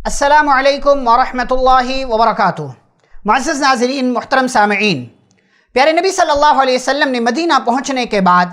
السلام علیکم ورحمۃ اللہ وبرکاتہ۔ معزز ناظرین، محترم سامعین، پیارے نبی صلی اللہ علیہ وسلم نے مدینہ پہنچنے کے بعد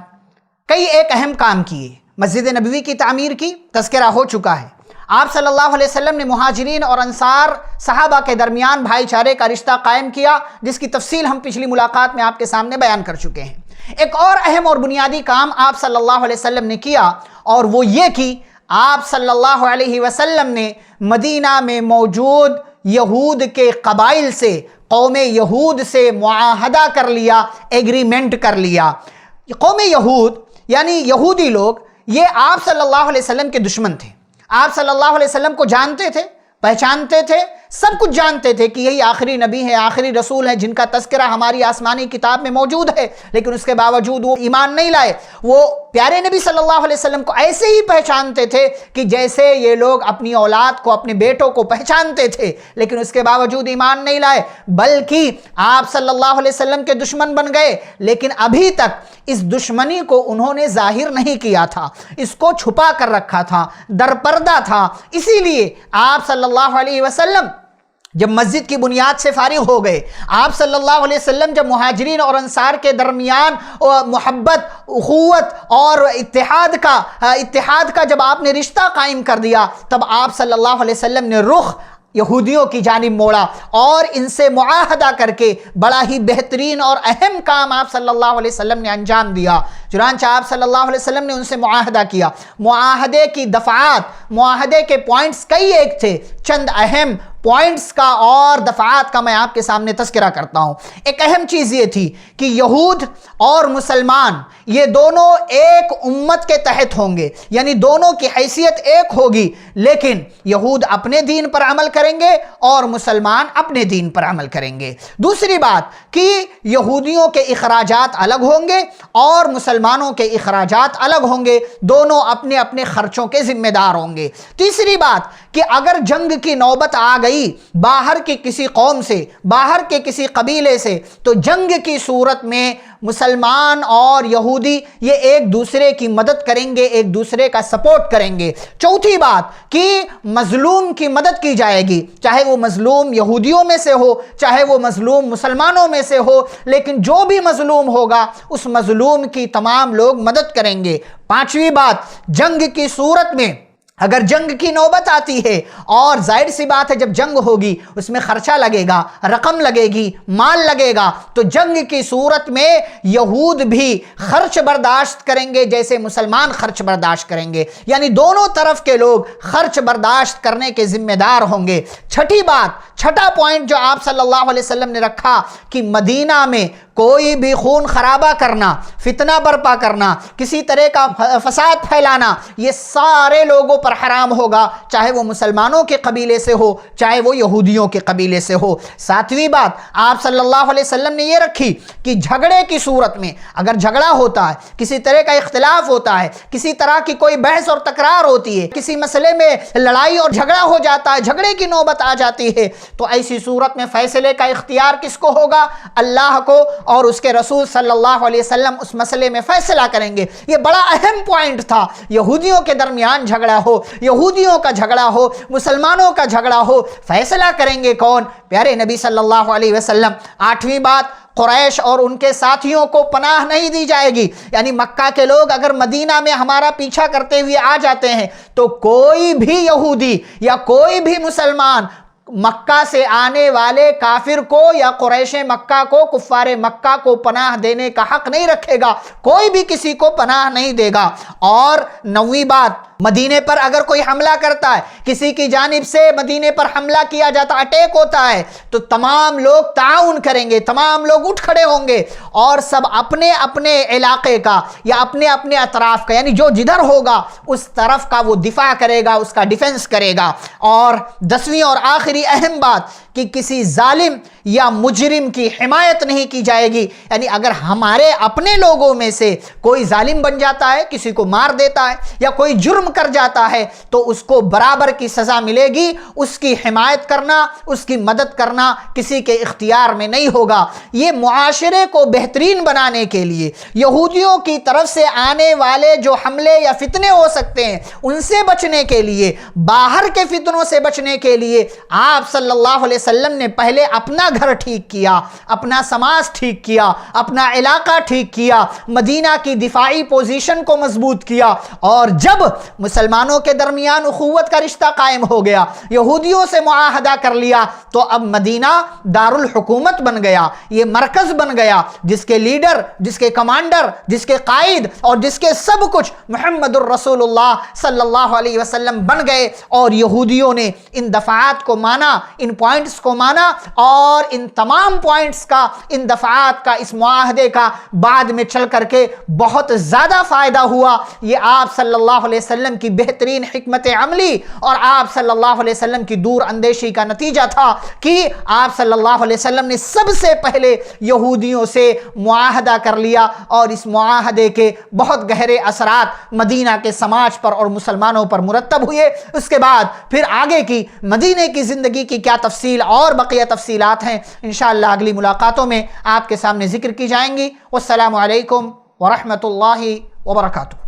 کئی ایک اہم کام کیے۔ مسجد نبوی کی تعمیر کی تذکرہ ہو چکا ہے۔ آپ صلی اللہ علیہ وسلم نے مہاجرین اور انصار صحابہ کے درمیان بھائی چارے کا رشتہ قائم کیا، جس کی تفصیل ہم پچھلی ملاقات میں آپ کے سامنے بیان کر چکے ہیں۔ ایک اور اہم اور بنیادی کام آپ صلی اللہ علیہ وسلم نے کیا، اور وہ یہ کہ آپ صلی اللہ علیہ وسلم نے مدینہ میں موجود یہود کے قبائل سے، قوم یہود سے معاہدہ کر لیا، ایگریمنٹ کر لیا۔ قوم یہود یعنی یہودی لوگ، یہ آپ صلی اللہ علیہ وسلم کے دشمن تھے۔ آپ صلی اللہ علیہ وسلم کو جانتے تھے، پہچانتے تھے، سب کچھ جانتے تھے کہ یہی آخری نبی ہے، آخری رسول ہے جن کا تذکرہ ہماری آسمانی کتاب میں موجود ہے، لیکن اس کے باوجود وہ ایمان نہیں لائے۔ وہ پیارے نبی صلی اللہ علیہ وسلم کو ایسے ہی پہچانتے تھے کہ جیسے یہ لوگ اپنی اولاد کو، اپنے بیٹوں کو پہچانتے تھے، لیکن اس کے باوجود ایمان نہیں لائے، بلکہ آپ صلی اللہ علیہ وسلم کے دشمن بن گئے۔ لیکن ابھی تک اس دشمنی کو انہوں نے ظاہر نہیں کیا تھا، اس کو چھپا کر رکھا تھا، درپردہ تھا۔ اسی لیے آپ صلی اللہ علیہ وسلم جب مسجد کی بنیاد سے فارغ ہو گئے، آپ صلی اللہ علیہ وسلم جب مہاجرین اور انصار کے درمیان محبت، اخوت اور اتحاد کا جب آپ نے رشتہ قائم کر دیا، تب آپ صلی اللہ علیہ وسلم نے رخ یہودیوں کی جانب موڑا اور ان سے معاہدہ کر کے بڑا ہی بہترین اور اہم کام آپ صلی اللہ علیہ وسلم نے انجام دیا۔ چنانچہ آپ صلی اللہ علیہ وسلم نے ان سے معاہدہ کیا۔ معاہدے کی دفعات، معاہدے کے پوائنٹس کئی ایک تھے، چند اہم پوائنٹس کا اور دفعات کا میں آپ کے سامنے تذکرہ کرتا ہوں۔ ایک اہم چیز یہ تھی کہ یہود اور مسلمان یہ دونوں ایک امت کے تحت ہوں گے، یعنی دونوں کی حیثیت ایک ہوگی، لیکن یہود اپنے دین پر عمل کریں گے اور مسلمان اپنے دین پر عمل کریں گے۔ دوسری بات کہ یہودیوں کے اخراجات الگ ہوں گے اور مسلمانوں کے اخراجات الگ ہوں گے، دونوں اپنے اپنے خرچوں کے ذمہ دار ہوں گے۔ تیسری بات کہ اگر جنگ کی نوبت آ گئی باہر کی کسی قوم سے، باہر کے کسی قبیلے سے، تو جنگ کی صورت میں مسلمان اور یہودی یہ ایک دوسرے کی مدد کریں گے، ایک دوسرے کا سپورٹ کریں گے۔ چوتھی بات کہ مظلوم کی مدد کی جائے گی، چاہے وہ مظلوم یہودیوں میں سے ہو، چاہے وہ مظلوم مسلمانوں میں سے ہو، لیکن جو بھی مظلوم ہوگا اس مظلوم کی تمام لوگ مدد کریں گے۔ پانچویں بات، جنگ کی صورت میں اگر جنگ کی نوبت آتی ہے، اور ظاہر سی بات ہے جب جنگ ہوگی اس میں خرچہ لگے گا، رقم لگے گی، مال لگے گا، تو جنگ کی صورت میں یہود بھی خرچ برداشت کریں گے جیسے مسلمان خرچ برداشت کریں گے، یعنی دونوں طرف کے لوگ خرچ برداشت کرنے کے ذمہ دار ہوں گے۔ چھٹی بات، چھٹا پوائنٹ جو آپ صلی اللہ علیہ وسلم نے رکھا کہ مدینہ میں کوئی بھی خون خرابہ کرنا، فتنہ برپا کرنا، کسی طرح کا فساد پھیلانا، یہ سارے لوگوں پر حرام ہوگا، چاہے وہ مسلمانوں کے قبیلے سے ہو، چاہے وہ یہودیوں کے قبیلے سے ہو۔ ساتویں بات آپ صلی اللہ علیہ وسلم نے یہ رکھی کہ جھگڑے کی صورت میں اگر جھگڑا ہوتا ہے، کسی طرح کا اختلاف ہوتا ہے، کسی طرح کی کوئی بحث اور تکرار ہوتی ہے، کسی مسئلے میں لڑائی اور جھگڑا ہو جاتا ہے، جھگڑے کی نوبت آ جاتی ہے، تو ایسی صورت میں فیصلے کا اختیار کس کو ہوگا؟ اللہ کو، اور اس کے رسول صلی اللہ علیہ وسلم اس مسئلے میں فیصلہ کریں گے۔ یہ بڑا اہم پوائنٹ تھا۔ یہودیوں کے درمیان جھگڑا ہو، یہودیوں کا جھگڑا ہو، مسلمانوں کا جھگڑا ہو، فیصلہ کریں گے کون؟ پیارے نبی صلی اللہ علیہ وسلم۔ آٹھویں بات، قریش اور ان کے ساتھیوں کو پناہ نہیں دی جائے گی، یعنی مکہ کے لوگ اگر مدینہ میں ہمارا پیچھا کرتے ہوئے آ جاتے ہیں تو کوئی بھی یہودی یا کوئی بھی مسلمان مکہ سے آنے والے کافر کو یا قریش مکہ کو، کفار مکہ کو پناہ دینے کا حق نہیں رکھے گا، کوئی بھی کسی کو پناہ نہیں دے گا۔ اور نویں بات، مدینے پر اگر کوئی حملہ کرتا ہے، کسی کی جانب سے مدینے پر حملہ کیا جاتا، اٹیک ہوتا ہے، تو تمام لوگ تعاون کریں گے، تمام لوگ اٹھ کھڑے ہوں گے اور سب اپنے اپنے علاقے کا یا اپنے اپنے اطراف کا، یعنی جو جدھر ہوگا اس طرف کا وہ دفاع کرے گا، اس کا ڈیفنس کرے گا۔ اور 10ویں اور آخری اہم بات کہ کسی ظالم یا مجرم کی حمایت نہیں کی جائے گی. یعنی اگر ہمارے اپنے لوگوں میں سے کوئی ظالم بن جاتا ہے، کسی کو مار دیتا ہے یا کوئی جرم کر جاتا ہے تو اس کو برابر کی سزا ملے گی. اس کی حمایت کرنا، اس کی مدد کرنا کسی کے اختیار میں نہیں ہوگا. یہ معاشرے کو بہترین بنانے کے لیے، یہودیوں کی طرف سے آنے والے جو حملے یا فتنے ہو سکتے ہیں ان سے بچنے کے لیے، باہر کے فتنوں سے بچنے کے لیے آپ صلی اللہ علیہ وسلم نے پہلے اپنا گھر ٹھیک کیا، اپنا سماج ٹھیک کیا، اپنا علاقہ ٹھیک کیا، مدینہ کی دفاعی پوزیشن کو مضبوط کیا. اور جب مسلمانوں کے درمیان اخوت کا رشتہ قائم ہو گیا، یہودیوں سے معاہدہ کر لیا، تو اب مدینہ دارالحکومت بن گیا، یہ مرکز بن گیا جس کے لیڈر، جس کے کمانڈر، جس کے قائد اور جس کے سب کچھ محمد الرسول اللہ صلی اللہ علیہ وسلم بن گئے. اور یہودیوں نے ان دفعات کو مانا، ان پوائنٹس کو مانا، اور ان تمام پوائنٹس کا، ان دفعات کا، اس معاہدے کا بعد میں چل کر کے بہت زیادہ فائدہ ہوا. یہ آپ صلی اللہ علیہ وسلم کی بہترین حکمت عملی اور آپ صلی اللہ علیہ وسلم کی دور اندیشی کا نتیجہ تھا کہ آپ صلی اللہ علیہ وسلم نے سب سے پہلے یہودیوں سے معاہدہ کر لیا، اور اس معاہدے کے بہت گہرے اثرات مدینہ کے سماج پر اور مسلمانوں پر مرتب ہوئے. اس کے بعد پھر آگے کی مدینہ کی زندگی کی کیا تفصیل اور بقیہ تفصیلات ہیں انشاءاللہ اگلی ملاقاتوں میں آپ کے سامنے ذکر کی جائیں گی. والسلام علیکم ورحمۃ اللہ وبرکاتہ.